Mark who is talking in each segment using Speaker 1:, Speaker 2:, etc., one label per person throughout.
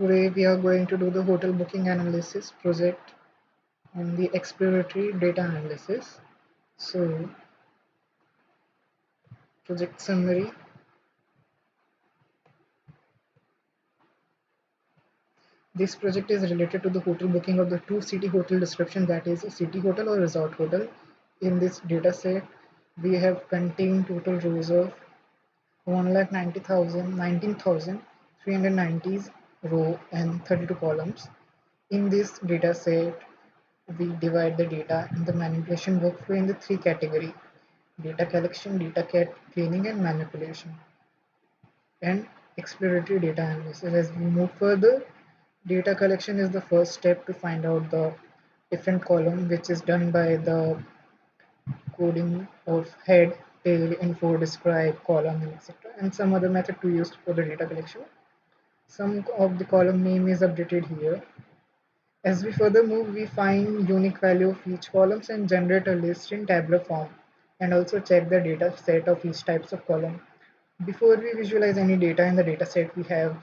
Speaker 1: Today we are going to do the hotel booking analysis project on the exploratory data analysis. So, project summary. This project is related to the hotel booking of the two city hotel description, that is a city hotel or resort hotel. In this data set, we have contained total rows of 1,90,000, 19,390 row and 32 columns. In this data set, we divide the data in the manipulation workflow in the three categories: data collection, cleaning, and manipulation, and exploratory data analysis. As we move further, data collection is the first step to find out the different column, which is done by the coding of head, tail, info, describe, column, and etc. And some other method to use for the data collection. Some of the column name is updated here. As we further move, we find unique value of each columns and generate a list in tabular form, and also check the data set of each types of column. Before we visualize any data in the data set, we have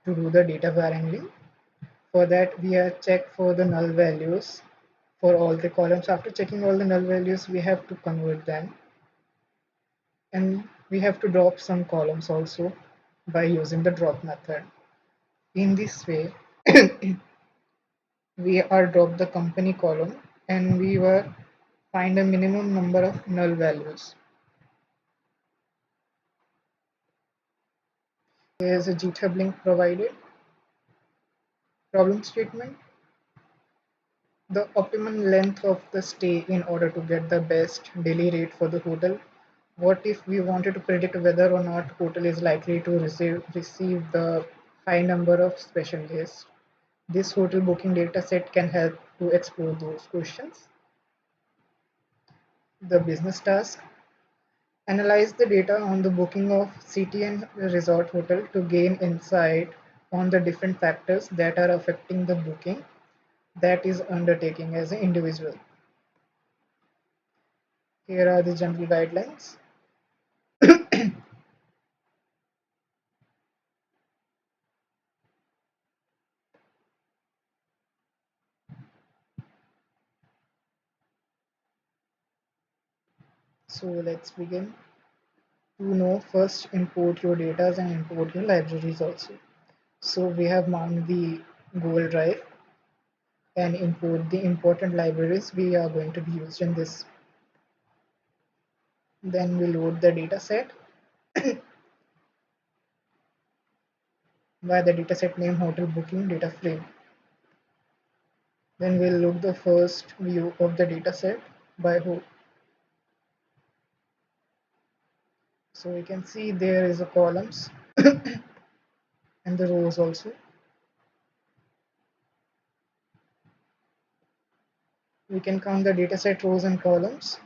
Speaker 1: to do the data wrangling. For that, we have check for the null values for all the columns. After checking all the null values, we have to convert them, and we have to drop some columns also by using the drop method. In this way, we are drop the company column and we were find a minimum number of null values. There is a GitHub link provided. Problem statement: the optimum length of the stay in order to get the best daily rate for the hotel. What if we wanted to predict whether or not hotel is likely to receive the high number of special guests? This hotel booking data set can help to explore those questions. The business task: analyze the data on the booking of city and resort hotel to gain insight on the different factors that are affecting the booking that is undertaking as an individual. Here are the general guidelines. So let's begin. To know, first import your data and import your libraries also. So we have marked the Google Drive and import the important libraries we are going to be used in this. Then we load the data set by the dataset name hotel booking data frame. Then we'll look the first view of the dataset by who. So we can see there is a columns and the rows also. We can count the dataset rows and columns.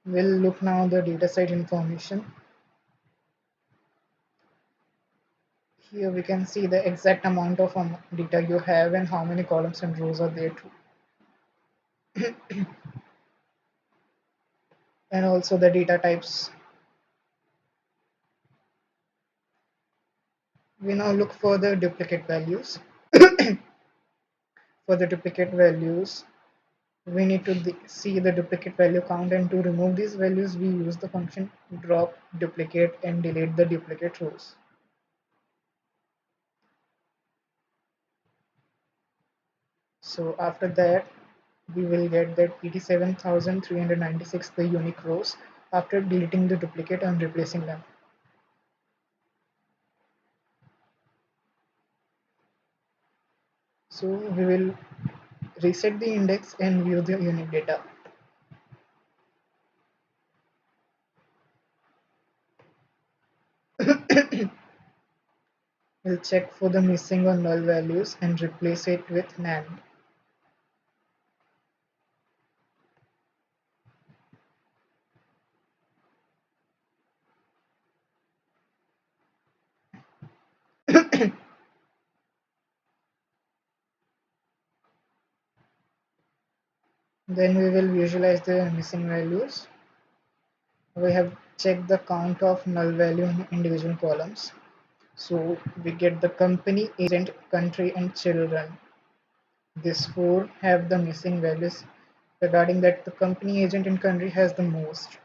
Speaker 1: We'll look now the dataset information. Here we can see the exact amount of data you have and how many columns and rows are there too. And also the data types. We now look for the duplicate values. For the duplicate values, we need to see the duplicate value count, and to remove these values we use the function drop duplicate and delete the duplicate rows. So after that we will get that 87,396 the unique rows after deleting the duplicate and replacing them. So we will reset the index and view the unique data. We'll check for the missing or null values and replace it with NaN. Then we will visualize the missing values. We have checked the count of null value in individual columns. So we get the company, agent, country, and children. These four have the missing values. Regarding that, the company, agent, and country has the most.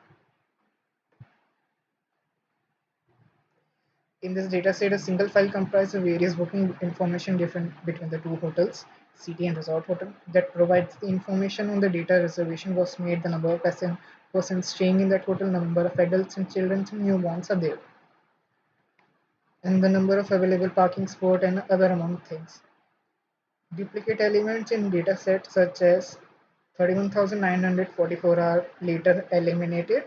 Speaker 1: In this dataset, a single file comprises of various booking information different between the two hotels, city and resort hotel, that provides the information on the data reservation was made, the number of persons staying in that hotel, number of adults and children and newborns are there, and the number of available parking spot and other among things. Duplicate elements in datasets such as 31,944 are later eliminated.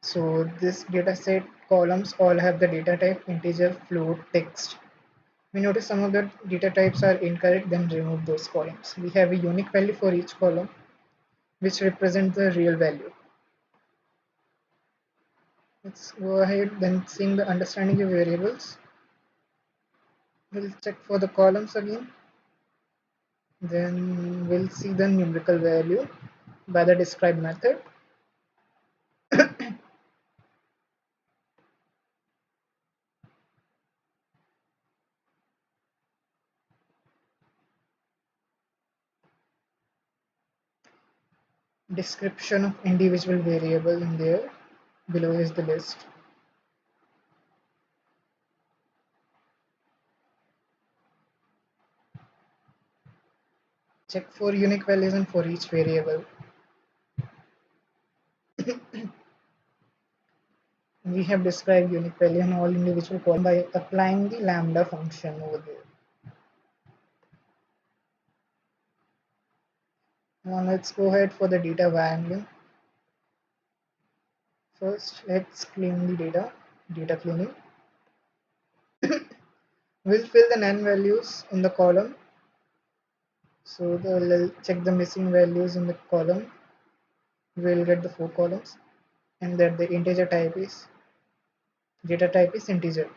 Speaker 1: So this dataset columns all have the data type integer, float, text. We notice some of the data types are incorrect, then remove those columns. We have a unique value for each column, which represents the real value. Let's go ahead, then seeing the understanding of variables. We'll check for the columns again. Then we'll see the numerical value by the describe method. Description of individual variable in there. Below is the list. Check for unique values and for each variable. We have described unique value in all individual columns by applying the lambda function over there. Now let's go ahead for the data wrangling. First, let's clean the data cleaning. We'll fill the none values in the column. So we'll check the missing values in the column. We'll get the four columns and that the integer type is data type is integer.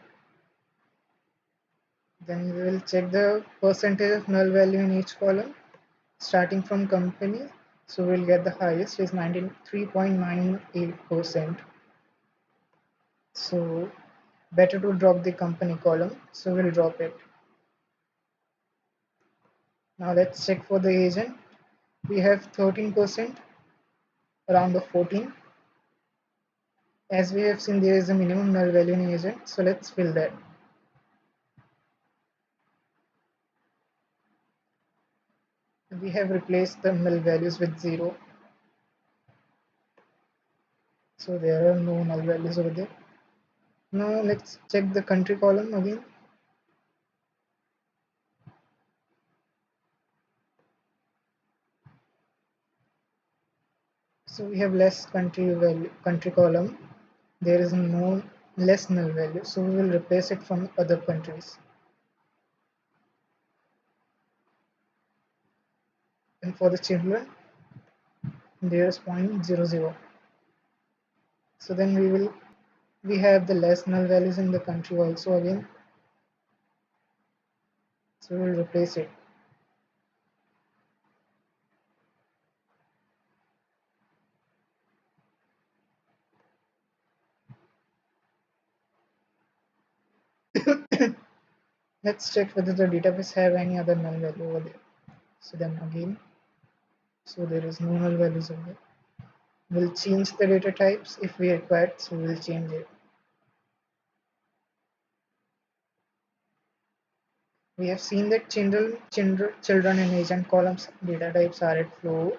Speaker 1: Then we will check the percentage of null value in each column starting from company. So we'll get the highest is 93.98%. So better to drop the company column. So we'll drop it. Now let's check for the agent. We have 13%, around the 14. As we have seen, there is a minimum null value in agent. So let's fill that. We have replaced the null values with 0. So there are no null values over there. Now let's check the country column again. So we have less country column. There is no less null value. So we will replace it from other countries. And for the children, there is 0.00. So then we have the less null values in the country also again. So we will replace it. Let's check whether the database have any other null value over there. So then again, so there is no null values over there. We'll change the data types if we require, so we'll change it. We have seen that children and agent columns data types are at float,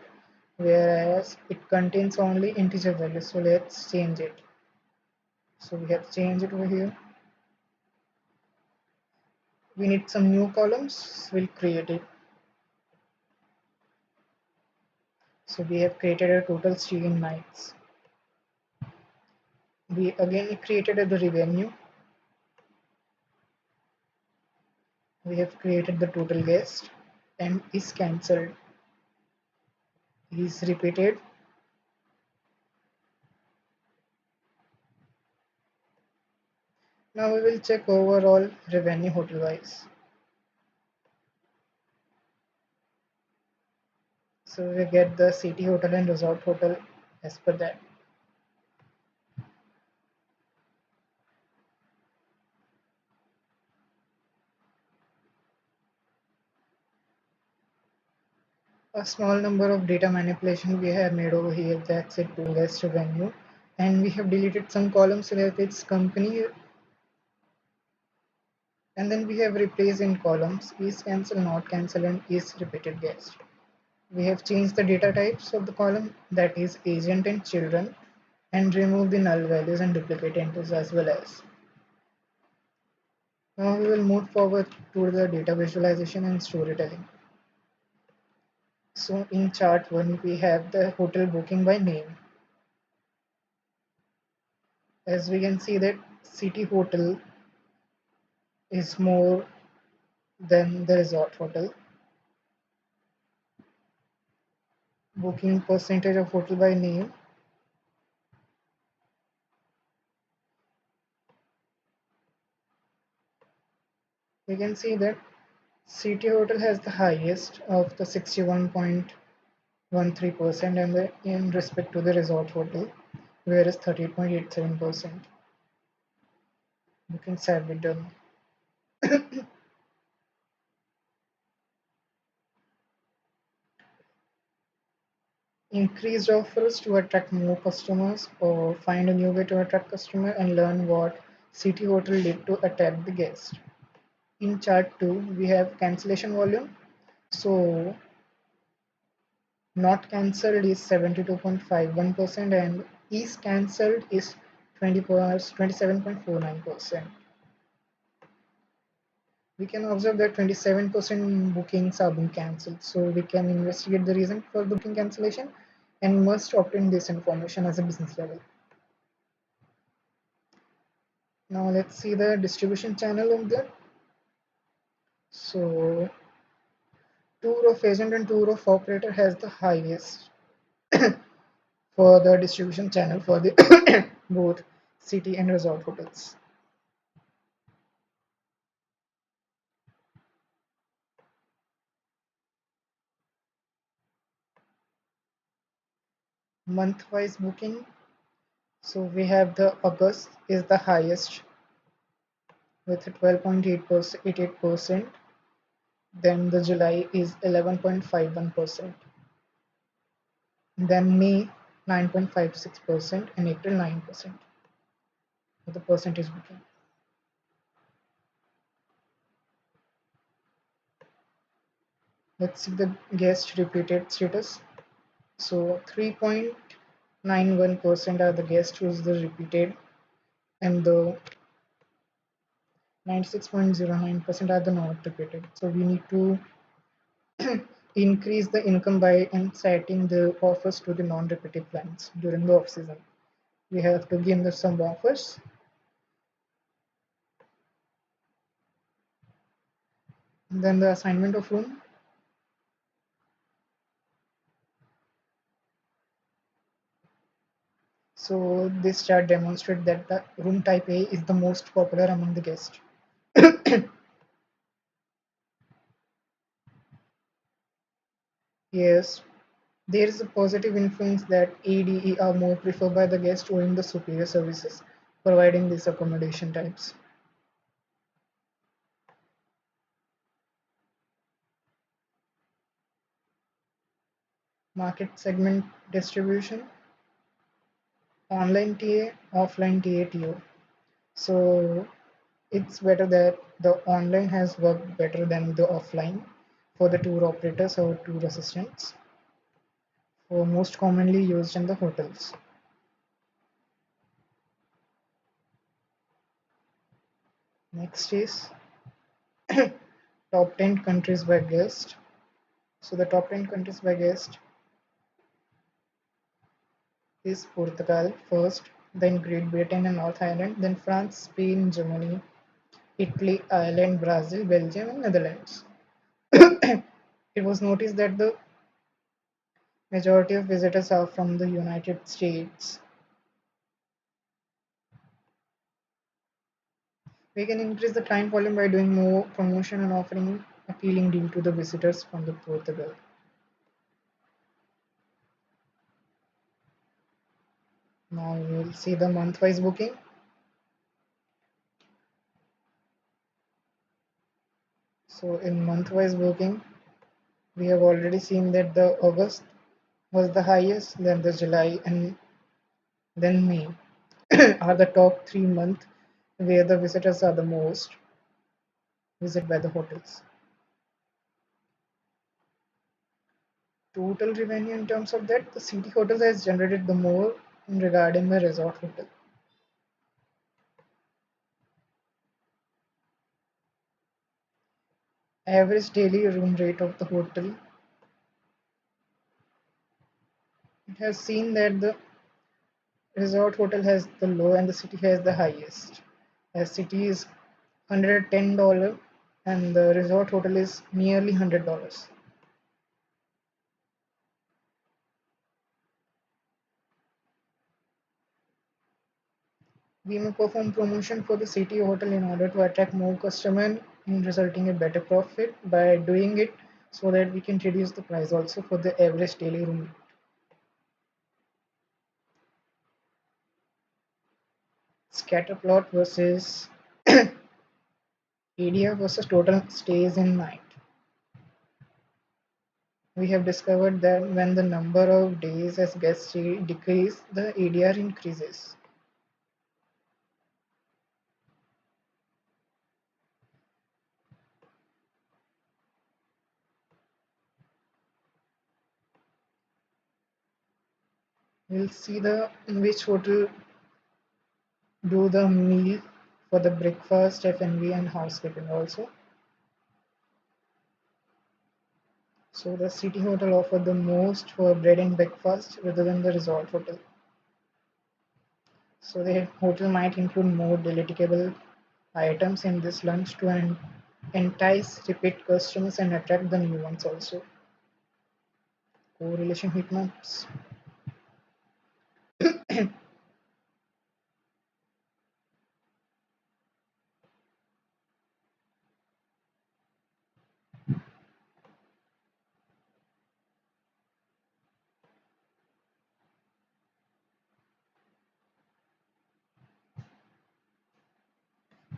Speaker 1: whereas it contains only integer values. So let's change it. So we have changed it over here. We need some new columns. We'll create it. So we have created a total stay in nights. We again created the revenue. We have created the total guest and is cancelled. Is repeated. Now we will check overall revenue hotel wise. So we get the city hotel and resort hotel as per that. A small number of data manipulation we have made over here, that's it, to guest revenue. And we have deleted some columns so that its company, and then we have replaced in columns is cancel, not cancel, and is repeated guest. We have changed the data types of the column, that is agent and children, and remove the null values and duplicate entries as well as. Now we will move forward to the data visualization and storytelling. So in chart 1 we have the hotel booking by name. As we can see that city hotel is more than the resort hotel. Booking percentage of hotel by name. We can see that city hotel has the highest of the 61.13% and in respect to the resort hotel, whereas 38.87% bookings have been done. Increased offers to attract more customers or find a new way to attract customer and learn what city hotel did to attract the guest. In chart 2 we have cancellation volume. So not cancelled is 72.51% and is cancelled is 27.49%. We can observe that 27% bookings are being cancelled. So we can investigate the reason for the booking cancellation and must obtain this information as a business level. Now let's see the distribution channel of that. So tour of agent and tour of operator has the highest for the distribution channel for the both city and resort hotels. Month-wise booking. So we have the August is the highest with 12.88%. Then the July is 11.51%. Then May 9.56% and April 9% of the percentage booking. Let's see the guest repeated status. So 3.91% are the guests who's the repeated and the 96.09% are the not repeated. So we need to increase the income by inciting the offers to the non-repetitive clients during the off season. We have to give them some offers. Then the assignment of room. So this chart demonstrates that the room type A is the most popular among the guests. Yes, there is a positive influence that ADE are more preferred by the guests owing the superior services providing these accommodation types. Market segment distribution, online TA, offline TA, TO. So it's better that the online has worked better than the offline for the tour operators or tour assistants, for most commonly used in the hotels. Next is top 10 countries by guest. So the top 10 countries by guest is Portugal first, then Great Britain and North Ireland, then France, Spain, Germany, Italy, Ireland, Brazil, Belgium, and Netherlands. It was noticed that the majority of visitors are from the United States. We can increase the client volume by doing more promotion and offering appealing deal to the visitors from the Portugal. Now we will see the month-wise booking. So in month-wise booking, We have already seen that the August was the highest, then the July, and then May are the top 3 months where the visitors are the most visited by the hotels. Total revenue in terms of that, the city hotel has generated the more regarding the resort hotel. Average daily room rate of the hotel, it has seen that the resort hotel has the low and the city has the highest. As city is $110 and the resort hotel is nearly $100. We may perform promotion for the city hotel in order to attract more customers and resulting in better profit by doing it so that we can reduce the price also for the average daily room. Scatter plot versus ADR versus total stays in night. We have discovered that when the number of days as guests decrease, the ADR increases. We'll see the which hotel do the meal for the breakfast, F&B, and housekeeping also. So the city hotel offered the most for bread and breakfast rather than the resort hotel. So the hotel might include more delectable items in this lunch to entice repeat customers and attract the new ones also. Correlation heat maps.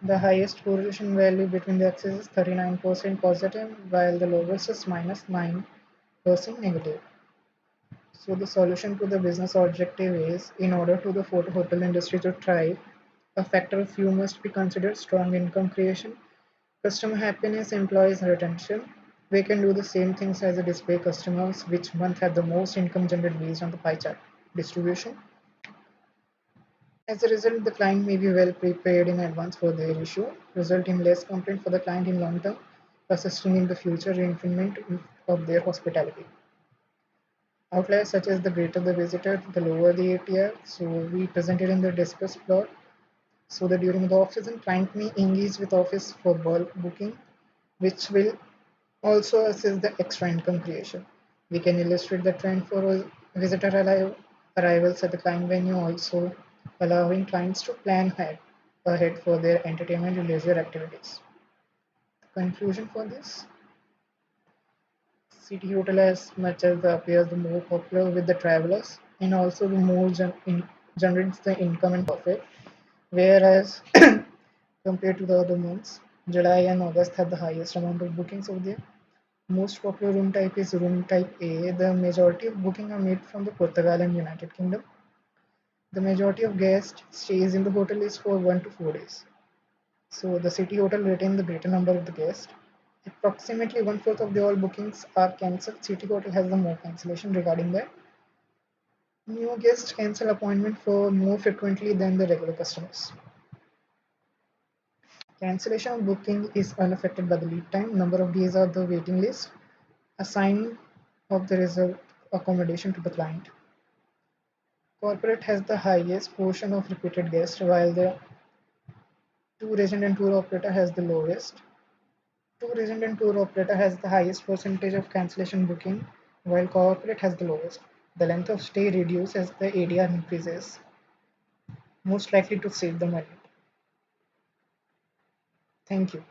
Speaker 1: The highest correlation value between the axes is 39% positive, while the lowest is minus 9% negative. So the solution to the business objective is, in order to the hotel industry to thrive, a factor of few must be considered: strong income creation, customer happiness, employees retention. We can do the same things as a display customers, which month have the most income generated based on the pie chart distribution. As a result, the client may be well prepared in advance for their issue, result in less complaint for the client in long term, assisting in the future reinforcement of their hospitality. Outliers such as the greater the visitor, the lower the ATR. So we presented in the discuss plot. So that during the off-season, client may engage with office for bulk booking, which will also assist the extra income creation. We can illustrate the trend for visitor arrivals at the client venue, also allowing clients to plan ahead for their entertainment and leisure activities. Conclusion for this: city hotel, as much as appears the more popular with the travelers, and also the more generates the income and profit. Whereas compared to the other months, July and August have the highest amount of bookings over there. Most popular room type is room type A. The majority of bookings are made from the Portugal and United Kingdom. The majority of guest stays in the hotel is for 1 to 4 days. So the city hotel retain the greater number of the guests. Approximately one-fourth of the all bookings are cancelled. City hotel has the more cancellation regarding that. New guests cancel appointment for more frequently than the regular customers. Cancellation of booking is unaffected by the lead time, number of days of the waiting list, assigning of the reserved accommodation to the client. Corporate has the highest portion of repeated guests, while the tour agent and tour operator has the lowest. Tour agent and tour operator has the highest percentage of cancellation booking, while corporate has the lowest. The length of stay reduces as the ADR increases, most likely to save the money. Thank you.